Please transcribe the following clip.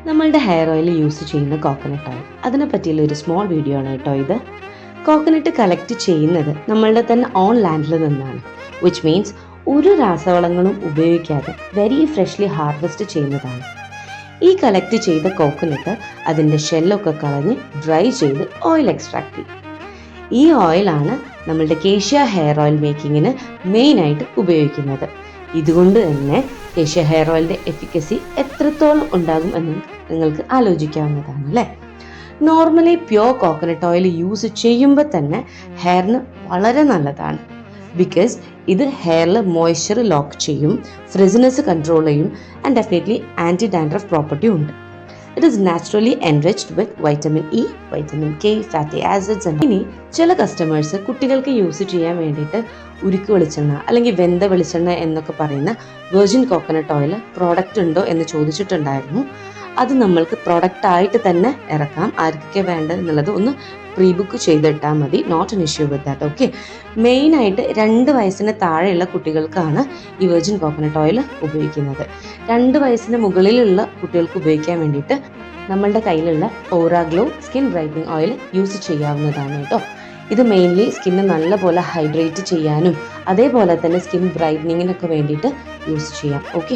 നമ്മളുടെ hair oil use ചെയ്യുന്ന coconut oil, അതിനെ പറ്റിയുള്ള ഒരു സ്മോൾ വീഡിയോ ആണ് കേട്ടോ ഇത്. കോക്കനട്ട് കളക്ട് ചെയ്യുന്നത് നമ്മളുടെ തന്നെ ഓൺ ലാൻഡിൽ നിന്നാണ്, വിച്ച് മീൻസ് ഒരു രാസവളങ്ങളും ഉപയോഗിക്കാതെ വെരി ഫ്രഷ്ലി ഹാർവെസ്റ്റ് ചെയ്യുന്നതാണ്. ഈ കളക്ട് ചെയ്ത കോക്കനട്ട് അതിൻ്റെ ഷെല്ലൊക്കെ കളഞ്ഞ് ഡ്രൈ ചെയ്ത് ഓയിൽ എക്സ്ട്രാക്ട് ചെയ്യും. ഈ ഓയിലാണ് നമ്മളുടെ കേഷ്യ ഹെയർ ഓയിൽ മേക്കിങ്ങിന് മെയിനായിട്ട് ഉപയോഗിക്കുന്നത്. ഇതുകൊണ്ട് തന്നെ കേഷ്യ ഹെയർ ഓയിലിൻ്റെ എഫിക്കസി എത്രത്തോളം ഉണ്ടാകും എന്ന് നിങ്ങൾക്ക് ആലോചിക്കാവുന്നതാണ് അല്ലേ. Normally pure coconut oil use ചെയ്യുമ്പോൾ തന്നെ ഹെയറിന് വളരെ നല്ലതാണ്. ബിക്കോസ് ഇത് ഹെയറിൽ മോയ്സ്ചർ ലോക്ക് ചെയ്യും, ഫ്രിസിനെസ് കൺട്രോൾ ചെയ്യും, and definitely anti dandruff property ഉണ്ട്. It is naturally enriched with vitamin E, vitamin K, fatty acids. ഇനി ചില കസ്റ്റമേഴ്സ് കുട്ടികൾക്ക് യൂസ് ചെയ്യാൻ വേണ്ടിയിട്ട് ഉരുക്ക് വെളിച്ചെണ്ണ അല്ലെങ്കിൽ വെന്ത വെളിച്ചെണ്ണ എന്നൊക്കെ പറയുന്ന വെർജിൻ കോക്കനട്ട് ഓയിൽ പ്രോഡക്റ്റ് ഉണ്ടോ എന്ന് ചോദിച്ചിട്ടുണ്ടായിരുന്നു. അത് നമ്മൾക്ക് പ്രോഡക്റ്റ് ആയിട്ട് തന്നെ ഇറക്കാം. ആർക്കൊക്കെ വേണ്ടത് എന്നുള്ളത് ഒന്ന് പ്രീ ബുക്ക് ചെയ്തിട്ടാൽ മതി. Not an issue with that. Okay, മെയിനായിട്ട് 2 വയസ്സിന് താഴെയുള്ള കുട്ടികൾക്കാണ് ഈ വെർജിൻ കോക്കനട്ട് ഓയിൽ ഉപയോഗിക്കുന്നത്. 2 വയസ്സിന് മുകളിലുള്ള കുട്ടികൾക്ക് ഉപയോഗിക്കാൻ വേണ്ടിയിട്ട് നമ്മളുടെ കയ്യിലുള്ള Aura Glow skin brightening oil use ചെയ്യാവുന്നതാണ് കേട്ടോ. ഇത് മെയിൻലി സ്കിന്ന് നല്ലപോലെ ഹൈഡ്രേറ്റ് ചെയ്യാനും അതേപോലെ തന്നെ സ്കിൻ ബ്രൈറ്റനിങ്ങിനൊക്കെ വേണ്ടിയിട്ട് യൂസ് ചെയ്യാം. ഓക്കെ.